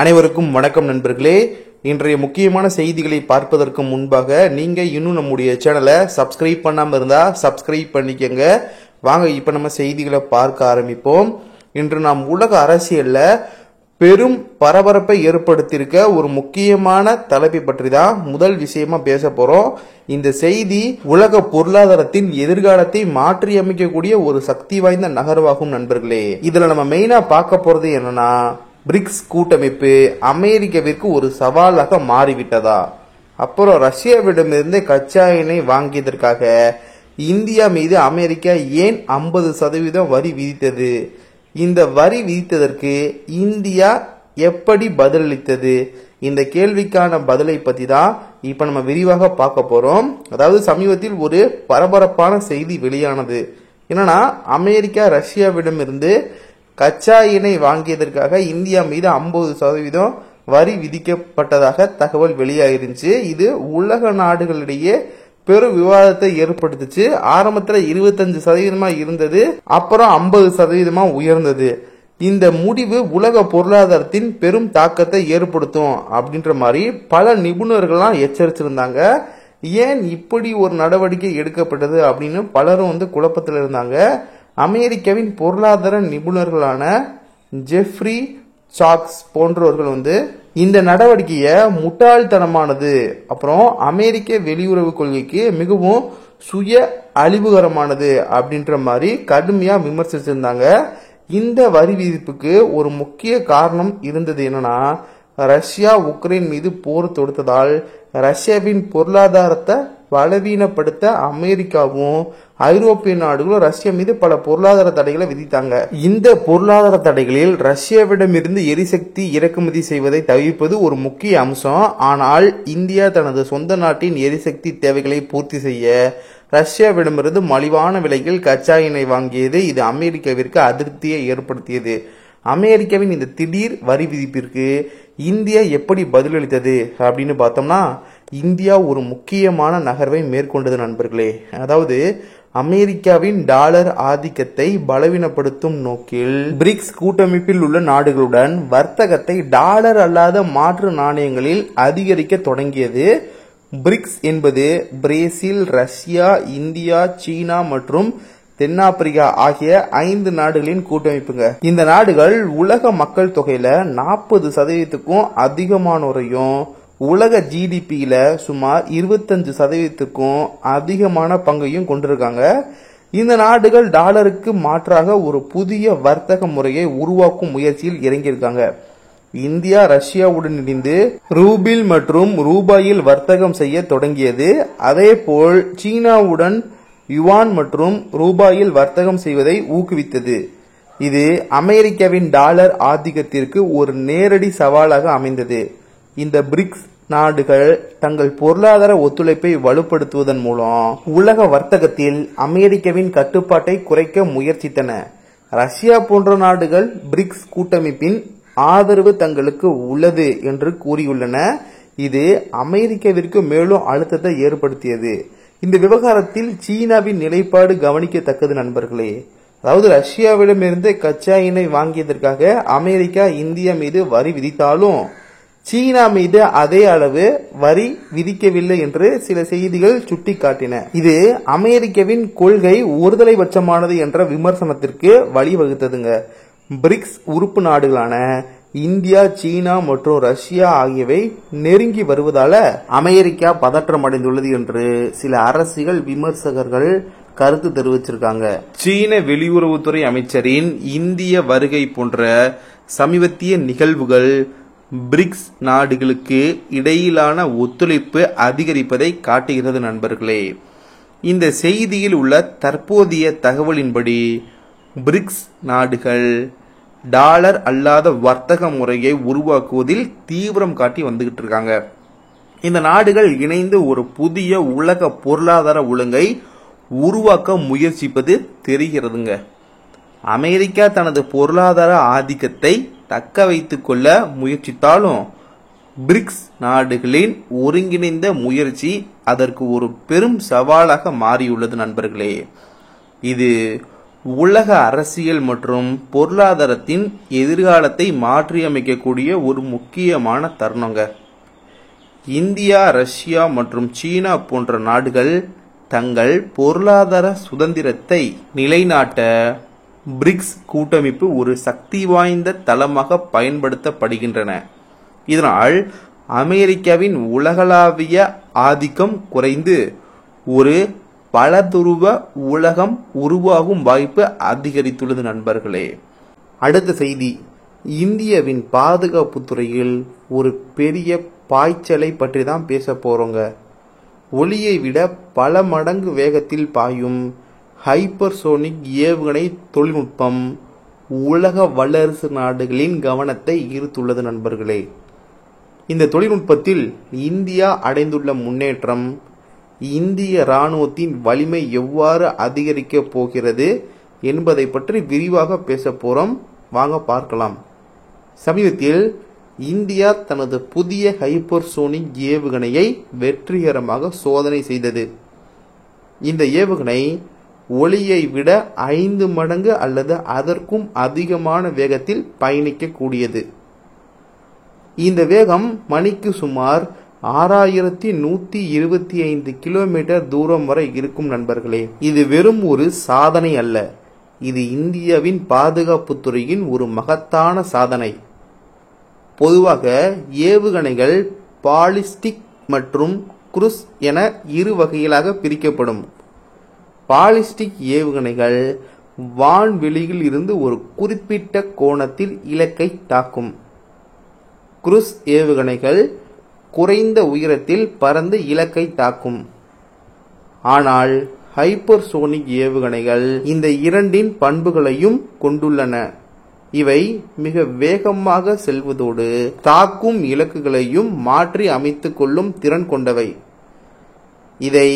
அனைவருக்கும் வணக்கம் நண்பர்களே. இன்றைய முக்கியமான செய்திகளை பார்ப்பதற்கு முன்பாக நீங்க இன்னும் நம்முடைய சேனலை சப்ஸ்கிரைப் பண்ணாம இருந்தா சப்ஸ்கிரைப் பண்ணிக்கங்க. வாங்க இப்ப நம்ம செய்திகளை பார்க்க ஆரம்பிப்போம். இன்று நாம் உலக அரசியல்ல பெரும் பரபரப்பை ஏற்படுத்தியிருக்க ஒரு முக்கியமான தலைப்பை பற்றி தான் முதல் விஷயமா பேச போறோம். இந்த செய்தி உலக பொருளாதாரத்தின் எதிர்காலத்தை மாற்றியமைக்கக்கூடிய ஒரு சக்தி வாய்ந்த நகர்வாகும் நண்பர்களே. இதுல நம்ம மெயினா பார்க்க போறது என்னன்னா, பிரிக்ஸ் கூட்டமைப்பு அமெரிக்காவிற்கு ஒரு சவாலாக மாறிவிட்டதா, அப்புறம் ரஷ்யாவிடமிருந்து கச்சா எண்ணெய் வாங்கியதற்காக இந்தியா மீது அமெரிக்கா ஏன் 50% வரி விதித்தது, இந்த வரி விதித்ததற்கு இந்தியா எப்படி பதிலளித்தது, இந்த கேள்விக்கான பதிலை பத்தி தான் இப்ப நம்ம விரிவாக பார்க்க போறோம். அதாவது சமீபத்தில் ஒரு பரபரப்பான செய்தி வெளியானது. என்னன்னா, அமெரிக்கா ரஷ்யாவிடமிருந்து கச்சா எண்ணெய் வாங்கியதற்காக இந்தியா மீது 50% வரி விதிக்கப்பட்டதாக தகவல் வெளியாயிருந்துச்சு. இது உலக நாடுகளிடையே பெரும் விவாதத்தை ஏற்படுத்துச்சு. ஆரம்பத்துல 25% இருந்தது, அப்புறம் 50% உயர்ந்தது. இந்த முடிவு உலக பொருளாதாரத்தின் பெரும் தாக்கத்தை ஏற்படுத்தும் அப்படின்ற மாதிரி பல நிபுணர்கள்லாம் எச்சரிச்சிருந்தாங்க. ஏன் இப்படி ஒரு நடவடிக்கை எடுக்கப்பட்டது அப்படின்னு பலரும் குழப்பத்தில் இருந்தாங்க. அமெரிக்காவின் பொருளாதார நிபுணர்களான ஜெஃப்ரி சாக்ஸ் போன்றவர்கள் இந்த நடவடிக்கையை முட்டாள்தனமானது, அப்புறம் அமெரிக்க வெளியுறவு கொள்கைக்கு மிகவும் சுய அழிவுகரமானது அப்படின்ற மாதிரி கடுமையா விமர்சிச்சிருந்தாங்க. இந்த வரி விதிப்புக்கு ஒரு முக்கிய காரணம் இருந்தது. என்னன்னா, ரஷ்யா உக்ரைன் மீது போர் தொடுத்ததால் ரஷ்யாவின் பொருளாதாரத்தை பலவீனப்படுத்த அமெரிக்காவும் ஐரோப்பிய நாடுகளும் ரஷ்யா மீது பல பொருளாதார தடைகளை விதித்தாங்க. இந்த பொருளாதார தடைகளில் ரஷ்யாவிடமிருந்து எரிசக்தி இறக்குமதி செய்வதை தவிர்ப்பது ஒரு முக்கிய அம்சம். ஆனால் இந்தியா தனது சொந்த நாட்டின் எரிசக்தி தேவைகளை பூர்த்தி செய்ய ரஷ்யாவிடமிருந்து மலிவான விலையில் கச்சா எண்ணெய் வாங்கியது. இது அமெரிக்காவிற்கு அதிருப்தியை ஏற்படுத்தியது. அமெரிக்காவின் இந்த திடீர் வரி விதிப்பிற்கு இந்தியா எப்படி பதிலளித்தது அப்படின்னு பார்த்தோம்னா, இந்தியா ஒரு முக்கியமான நகர்வை மேற்கொண்டது நண்பர்களே. அதாவது அமெரிக்காவின் டாலர் ஆதிக்கத்தை பலவீனப்படுத்தும் நோக்கில் பிரிக்ஸ் கூட்டமைப்பில் உள்ள நாடுகளுடன் வர்த்தகத்தை டாலர் அல்லாத மாற்று நாணயங்களில் அதிகரிக்க தொடங்கியது. பிரிக்ஸ் என்பது பிரேசில், ரஷ்யா, இந்தியா, சீனா மற்றும் தென்னாப்பிரிக்கா ஆகிய 5 நாடுகளின் கூட்டமைப்புங்க. இந்த நாடுகள் உலக மக்கள் தொகையில 40%க்கும் அதிகமானோரையும் உலக ஜிடிபியில சுமார் 25%க்கும் அதிகமான பங்கையும் கொண்டிருக்காங்க. இந்த நாடுகள் டாலருக்கு மாற்றாக ஒரு புதிய வர்த்தக முறையை உருவாக்கும் முயற்சியில் இறங்கியிருக்காங்க. இந்தியா ரஷ்யாவுடன் இணைந்து ரூபில் மற்றும் ரூபாயில் வர்த்தகம் செய்ய தொடங்கியது. அதே போல் சீனாவுடன் யுவான் மற்றும் ரூபாயில் வர்த்தகம் செய்வதை ஊக்குவித்தது. இது அமெரிக்காவின் டாலர் ஆதிக்கத்திற்கு ஒரு நேரடி சவாலாக அமைந்தது. இந்த பிரிக்ஸ் நாடுகள் தங்கள் பொருளாதார ஒத்துழைப்பை வலுப்படுத்துவதன் மூலம் உலக வர்த்தகத்தில் அமெரிக்காவின் கட்டுப்பாட்டை குறைக்க முயற்சித்தன. ரஷ்யா போன்ற நாடுகள் பிரிக்ஸ் கூட்டமைப்பின் ஆதரவு தங்களுக்கு உள்ளது என்று கூறியுள்ளன. இது அமெரிக்காவிற்கு மேலும் அழுத்தத்தை ஏற்படுத்தியது. இந்த விவகாரத்தில் சீனாவின் நிலைப்பாடு கவனிக்கத்தக்கது நண்பர்களே. அதாவது ரஷ்யாவிடமிருந்து கச்சா எண்ணெய் வாங்கியதற்காக அமெரிக்கா இந்தியா மீது வரி விதித்தாலும் சீனா மீது அதே அளவு வரி விதிக்கவில்லை என்று சில செய்திகள் சுட்டிக்காட்டின. இது அமெரிக்காவின் கொள்கை ஒருதலைபட்சமானது என்ற விமர்சனத்திற்கு வழிவகுத்ததுங்க. பிரிக்ஸ் உறுப்பு நாடுகளான இந்தியா, சீனா மற்றும் ரஷ்யா ஆகியவை நெருங்கி வருவதால அமெரிக்கா பதற்றமடைந்துள்ளது என்று சில அரசியல் விமர்சகர்கள் கருத்து தெரிவிச்சிருக்காங்க. சீன வெளியுறவுத்துறை அமைச்சரின் இந்திய வருகை போன்ற சமீபத்திய நிகழ்வுகள் பிரிக்ஸ் நாடுகளுக்கு இடையிலான ஒத்துழைப்பு அதிகரிப்பதை காட்டுகிறது நண்பர்களே. இந்த செய்தியில் உள்ள தற்போதைய தகவலின்படி பிரிக்ஸ் நாடுகள் டாலர் அல்லாத வர்த்தக முறையை உருவாக்குவதில் தீவிரம் காட்டி வந்துகிட்டு இருக்காங்க. இந்த நாடுகள் இணைந்து ஒரு புதிய உலக பொருளாதார ஒழுங்கை உருவாக்க முயற்சிப்பது தெரிகிறதுங்க. அமெரிக்கா தனது பொருளாதார ஆதிக்கத்தை தக்க வைத்துக் கொள்ள முயற்சித்தாலும் பிரிக்ஸ் நாடுகளின் ஒருங்கிணைந்த முயற்சி அதற்கு ஒரு பெரும் சவாலாக மாறியுள்ளது நண்பர்களே. இது உலக அரசியல் மற்றும் பொருளாதாரத்தின் எதிர்காலத்தை மாற்றியமைக்கக்கூடிய ஒரு முக்கியமான தருணங்க. இந்தியா, ரஷ்யா மற்றும் சீனா போன்ற நாடுகள் தங்கள் பொருளாதார சுதந்திரத்தை நிலைநாட்ட பிரிக்ஸ் கூட்டமைப்பு ஒரு சக்தி வாய்ந்த தளமாக பயன்படுத்தப்படுகின்றன. இதனால் அமெரிக்காவின் உலகளாவிய ஆதிக்கம் குறைந்து ஒரு பலதுருவ உலகம் உருவாகும் வாய்ப்பு அதிகரித்துள்ளது நண்பர்களே. அடுத்த செய்தி, இந்தியாவின் பாதுகாப்பு துறையில் ஒரு பெரிய பாய்ச்சலை பற்றி தான் பேச போறோங்க. ஒளியை விட பல மடங்கு வேகத்தில் பாயும் ஹைப்பர்சோனிக் ஏவுகணை தொழில்நுட்பம் உலக வல்லரசு நாடுகளின் கவனத்தை ஈர்த்துள்ளது நண்பர்களே. இந்த தொழில்நுட்பத்தில் இந்தியா அடைந்துள்ள முன்னேற்றம், இந்திய இராணுவத்தின் வலிமை எவ்வாறு அதிகரிக்கப் போகிறது என்பதை பற்றி விரிவாக பேச போறோம். வாங்க பார்க்கலாம். சமீபத்தில் இந்தியா தனது புதிய ஹைப்பர்சோனிக் ஏவுகணையை வெற்றிகரமாக சோதனை செய்தது. இந்த ஏவுகணை ஒளியை விட 5 மடங்கு அல்லது அதற்கும் அதிகமான வேகத்தில் பயணிக்கக்கூடியது. இந்த வேகம் மணிக்கு சுமார் 6125 கிலோமீட்டர் தூரம் வரை இருக்கும் நண்பர்களே. இது வெறும் ஒரு சாதனை அல்ல, இது இந்தியாவின் பாதுகாப்பு துறையின் ஒரு மகத்தான சாதனை. பொதுவாக ஏவுகணைகள் பாலிஸ்டிக் மற்றும் குரூஸ் என இரு வகைகளாக பிரிக்கப்படும். பாலிஸ்டிக் ஏவுகணைகள் வான்வெளியில் இருந்து ஒரு குறிப்பிட்ட கோணத்தில் இலக்கை தாக்கும். குரூஸ் ஏவுகணைகள் குறைந்த உயரத்தில் பறந்து இலக்கை தாக்கும். ஆனால் ஹைப்பர்சோனிக் ஏவுகணைகள் இந்த இரண்டின் பண்புகளையும் கொண்டுள்ளன. இவை மிக வேகமாக செல்வதோடு தாக்கும் இலக்குகளையும் மாற்றி அமைத்துக் கொள்ளும் திறன் கொண்டவை. இதை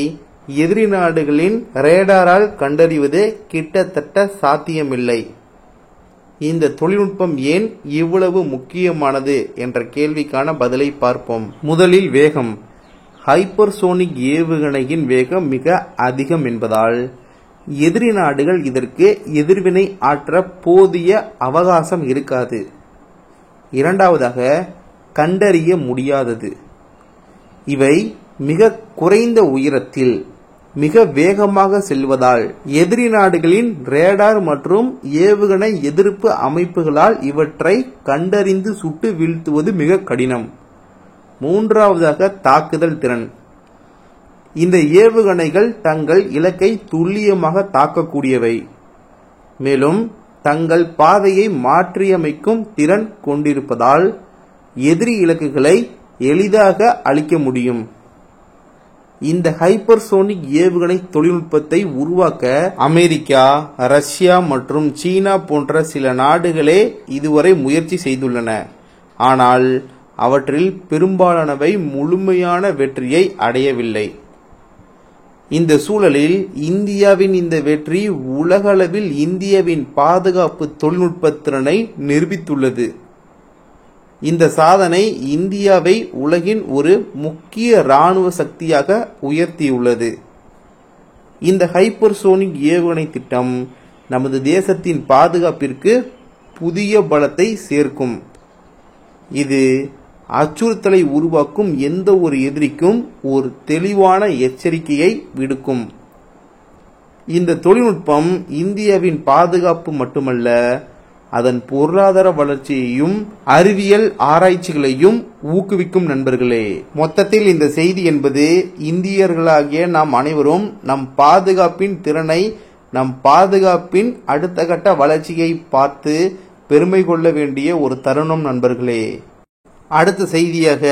எதிரி நாடுகளின் ரேடாரால் கண்டறிவது கிட்டத்தட்ட சாத்தியமில்லை. இந்த தொழில்நுட்பம் ஏன் இவ்வளவு முக்கியமானது என்ற கேள்விக்கான பதிலை பார்ப்போம். முதலில் வேகம். ஹைப்பர்சோனிக் ஏவுகணையின் வேகம் மிக அதிகம் என்பதால் எதிரி நாடுகள் இதற்கு எதிர்வினை ஆற்ற போதிய அவகாசம் இருக்காது. இரண்டாவதாக, கண்டறிய முடியாதது. இவை மிக குறைந்த உயரத்தில் மிக வேகமாக செல்வதால் எதிரி நாடுகளின் ரேடார் மற்றும் ஏவுகணை எதிர்ப்பு அமைப்புகளால் இவற்றை கண்டறிந்து சுட்டு வீழ்த்துவது மிக கடினம். மூன்றாவதாக, தாக்குதல் திறன். இந்த ஏவுகணைகள் தங்கள் இலக்கை துல்லியமாக தாக்கக்கூடியவை, மேலும் தங்கள் பாதையை மாற்றியமைக்கும் திறன் கொண்டிருப்பதால் எதிரி இலக்குகளை எளிதாக அழிக்க முடியும். இந்த ஹைப்பர்சோனிக் ஏவுகணை தொழில்நுட்பத்தை உருவாக்க அமெரிக்கா, ரஷ்யா மற்றும் சீனா போன்ற சில நாடுகளே இதுவரை முயற்சி செய்துள்ளன. ஆனால் அவற்றில் பெரும்பாலானவை முழுமையான வெற்றியை அடையவில்லை. இந்த சூழலில் இந்தியாவின் இந்த வெற்றி உலகளவில் இந்தியாவின் பாதுகாப்பு தொழில்நுட்ப திறனை நிரூபித்துள்ளது. இந்த சாதனை இந்தியாவை உலகின் ஒரு முக்கிய இராணுவ சக்தியாக உயர்த்தியுள்ளது. இந்த ஹைப்பர்சோனிக் ஏவுகணை திட்டம் நமது தேசத்தின் பாதுகாப்பிற்கு புதிய பலத்தை சேர்க்கும். இது அச்சுறுத்தலை உருவாக்கும் எந்த ஒரு எதிரிக்கும் ஒரு தெளிவான எச்சரிக்கையை விடுக்கும். இந்த தொழில்நுட்பம் இந்தியாவின் பாதுகாப்பு மட்டுமல்ல, அதன் பொருளாதார வளர்ச்சியையும் அறிவியல் ஆராய்ச்சிகளையும் ஊக்குவிக்கும் நண்பர்களே. மொத்தத்தில் இந்த செய்தி என்பது இந்தியர்களாகிய நாம் அனைவரும் நம் பாதுகாப்பின் திறனை, நம் பாதுகாப்பின் அடுத்த கட்ட வளர்ச்சியை பார்த்து பெருமை கொள்ள வேண்டிய ஒரு தருணம் நண்பர்களே. அடுத்த செய்தியாக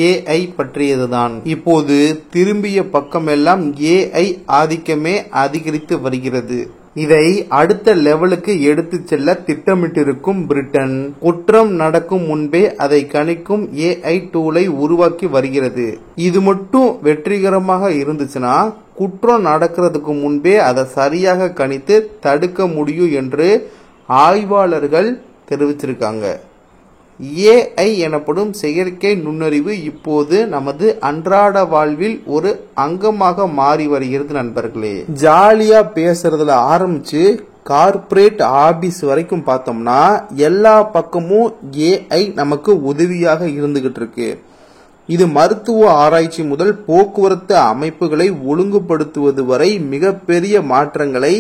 ஏஐ பற்றியதுதான். இப்போது திரும்பிய பக்கமெல்லாம் ஏஐ ஆதிக்கமே அதிகரித்து வருகிறது. இதை அடுத்த லெவலுக்கு எடுத்து செல்ல திட்டமிட்டிருக்கும் பிரிட்டன் குற்றம் நடக்கும் முன்பே அதை கணிக்கும் ஏஐ டூலை உருவாக்கி வருகிறது. இது மட்டும் வெற்றிகரமாக இருந்துச்சுன்னா குற்றம் நடக்கிறதுக்கு முன்பே அதை சரியாக கணித்து தடுக்க முடியும் என்று ஆய்வாளர்கள் தெரிவிச்சிருக்காங்க. ஏஐ எனப்படும் செயற்கை நுண்ணறிவு இப்போது நமது அன்றாட வாழ்வில் ஒரு அங்கமாக மாறி வருகிறது நண்பர்களே. ஜாலியா பேசுறதுல ஆரம்பிச்சு கார்ப்பரேட் ஆபீஸ் வரைக்கும் பார்த்தோம்னா எல்லா பக்கமும் ஏஐ நமக்கு உதவியாக இருந்துகிட்டு இருக்கு. இது மருத்துவ ஆராய்ச்சி முதல் போக்குவரத்து அமைப்புகளை ஒழுங்குபடுத்துவது வரை மிகப்பெரிய மாற்றங்களை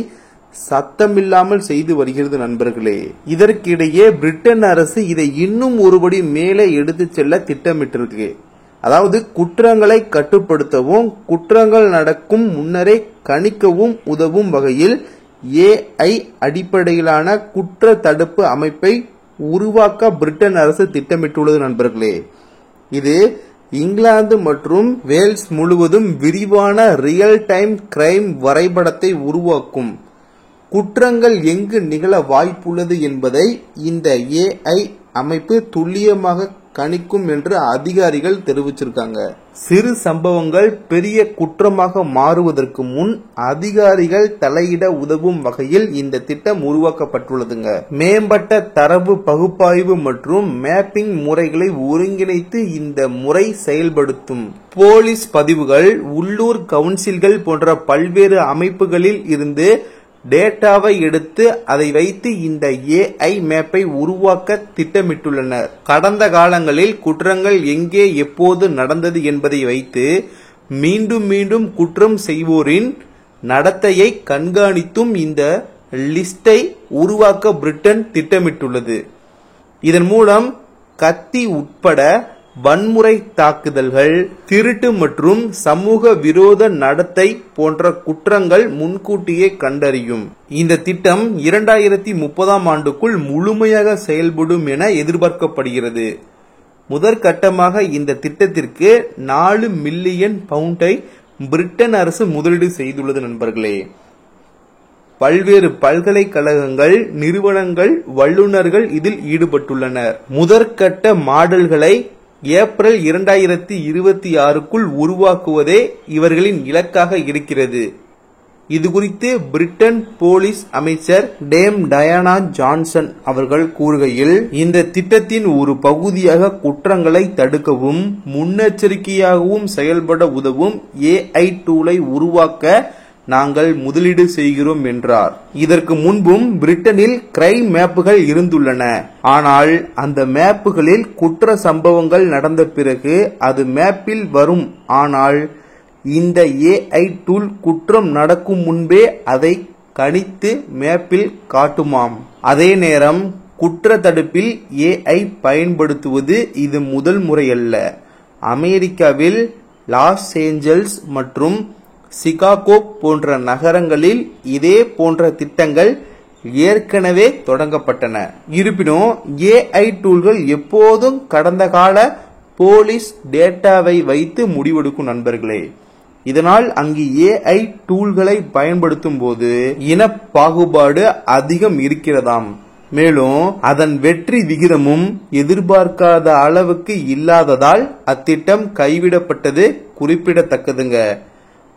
சத்தமில்லாமல் செய்து வருகிறது நண்பர்களே. இதற்கிடையே பிரிட்டன் அரசு இதை இன்னும் ஒருபடி மேலே எடுத்து செல்ல திட்டமிட்டிருக்கு. அதாவது குற்றங்களை கட்டுப்படுத்தவும் குற்றங்கள் நடக்கும் முன்னரே கணிக்கவும் உதவும் வகையில் ஏஐ அடிப்படையிலான குற்ற தடுப்பு அமைப்பை உருவாக்க பிரிட்டன் அரசு திட்டமிட்டுள்ளது நண்பர்களே. இது இங்கிலாந்து மற்றும் வேல்ஸ் முழுவதும் விரிவான ரியல் டைம் கிரைம் வரைபடத்தை உருவாக்கும். குற்றங்கள் எங்கு நிகழ வாய்ப்புள்ளது என்பதை இந்த ஏஐ அமைப்பு துல்லியமாக கணிக்கும் என்று அதிகாரிகள் தெரிவிச்சிருக்காங்க. சிறு சம்பவங்கள் பெரிய குற்றமாக மாறுவதற்கு முன் அதிகாரிகள் தலையிட உதவும் வகையில் இந்த திட்டம் உருவாக்கப்பட்டுள்ளதுங்க. மேம்பட்ட தரவு பகுப்பாய்வு மற்றும் மேப்பிங் முறைகளை ஒருங்கிணைத்து இந்த முறை செயல்படுத்தும். போலீஸ் பதிவுகள், உள்ளூர் கவுன்சில்கள் போன்ற பல்வேறு அமைப்புகளில் இருந்து டேட்டாவை எடுத்து அதை வைத்து இந்த ஏஐ மேப்பை உருவாக்க திட்டமிட்டுள்ளனர். கடந்த காலங்களில் குற்றங்கள் எங்கே எப்போது நடந்தது என்பதை வைத்து மீண்டும் மீண்டும் குற்றம் செய்வோரின் நடத்தையை கண்காணித்தும் இந்த லிஸ்டை உருவாக்க பிரிட்டன் திட்டமிட்டுள்ளது. இதன் மூலம் கத்தி உட்பட வன்முறை தாக்குதல்கள், திருட்டு மற்றும் சமூக விரோத நடத்தை போன்ற குற்றங்கள் முன்கூட்டியே கண்டறியும். இந்த திட்டம் 2030ஆம் ஆண்டுக்குள் முழுமையாக செயல்படும் என எதிர்பார்க்கப்படுகிறது. முதற்கட்டமாக இந்த திட்டத்திற்கு 4 மில்லியன் பவுண்டை பிரிட்டன் அரசு முதலீடு செய்துள்ளது நண்பர்களே. பல்வேறு பல்கலைக்கழகங்கள், நிறுவனங்கள், வல்லுநர்கள் இதில் ஈடுபட்டுள்ளனர். முதற்கட்ட மாடல்களை ஏப்ரல் 2026க்குள் உருவாக்குவதே இவர்களின் இலக்காக இருக்கிறது. இதுகுறித்து பிரிட்டன் போலீஸ் அமைச்சர் டேம் டயானா ஜான்சன் அவர்கள் கூறுகையில், இந்த திட்டத்தின் ஒரு பகுதியாக குற்றங்களை தடுக்கவும் முன்னெச்சரிக்கையாகவும் செயல்பட உதவும் ஏஐ டூலை உருவாக்க நாங்கள் முதலீடு செய்கிறோம் என்றார். இதற்கு முன்பும் பிரிட்டனில் கிரைம் மேப்புகள் இருந்துள்ளன. ஆனால் அந்த மேப்புகளில் குற்ற சம்பவங்கள் நடந்த பிறகு அது மேப்பில் வரும். ஆனால் இந்த ஏஐ டூல் குற்றம் நடக்கும் முன்பே அதை கணித்து மேப்பில் காட்டுமாம். அதே நேரம் குற்ற தடுப்பில் ஏஐ பயன்படுத்துவது இது முதல் முறையல்ல. அமெரிக்காவில் லாஸ் ஏஞ்சல்ஸ் மற்றும் சிகாகோ போன்ற நகரங்களில் இதே போன்ற திட்டங்கள் ஏற்கனவே தொடங்கப்பட்டன. இருப்பினும் ஏஐ டூல்கள் எப்போதும் கடந்த கால போலீஸ் டேட்டாவை வைத்து முடிவெடுக்கும் நண்பர்களே. இதனால் அங்கு ஏஐ டூல்களை பயன்படுத்தும் போது இன பாகுபாடு அதிகம் இருக்கிறதாம். மேலும் அதன் வெற்றி விகிதமும் எதிர்பார்க்காத அளவுக்கு இல்லாததால் அத்திட்டம் கைவிடப்பட்டது குறிப்பிடத்தக்கதுங்க.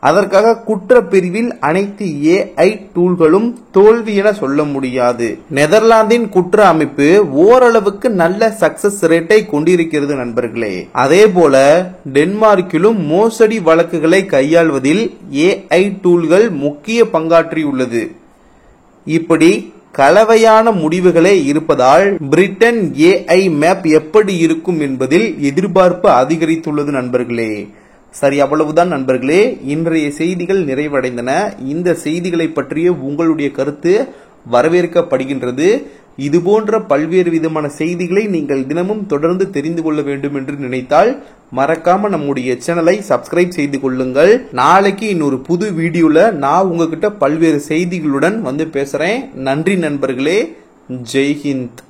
அதற்காக குற்ற பிரிவில் அனைத்து ஏஐ டூல்களும் தோல்வி என சொல்ல முடியாது. நெதர்லாந்தின் குற்ற அமைப்பு ஓரளவுக்கு நல்ல சக்சஸ் ரேட்டை கொண்டிருக்கிறது நண்பர்களே. அதே போல டென்மார்க்கிலும் மோசடி வழக்குகளை கையாள்வதில் ஏஐ டூல்கள் முக்கிய பங்காற்றியுள்ளது. இப்படி கலவையான முடிவுகளே இருப்பதால் பிரிட்டன் ஏஐ மேப் எப்படி இருக்கும் என்பதில் எதிர்பார்ப்பு அதிகரித்துள்ளது நண்பர்களே. சரி, அவ்வளவுதான் நண்பர்களே. இன்றைய செய்திகள் நிறைவடைந்தன. இந்த செய்திகளை பற்றிய உங்களுடைய கருத்து வரவேற்கப்படுகின்றது. இதுபோன்ற பல்வேறு விதமான செய்திகளை நீங்கள் தினமும் தொடர்ந்து தெரிந்து கொள்ள வேண்டும் என்று நினைத்தால் மறக்காம நம்முடைய சேனலை சப்ஸ்கிரைப் செய்து கொள்ளுங்கள். நாளைக்கு இன்னொரு புது வீடியோல நான் உங்ககிட்ட பல்வேறு செய்திகளுடன் வந்து பேசுறேன். நன்றி நண்பர்களே. ஜெய் ஹிந்த்.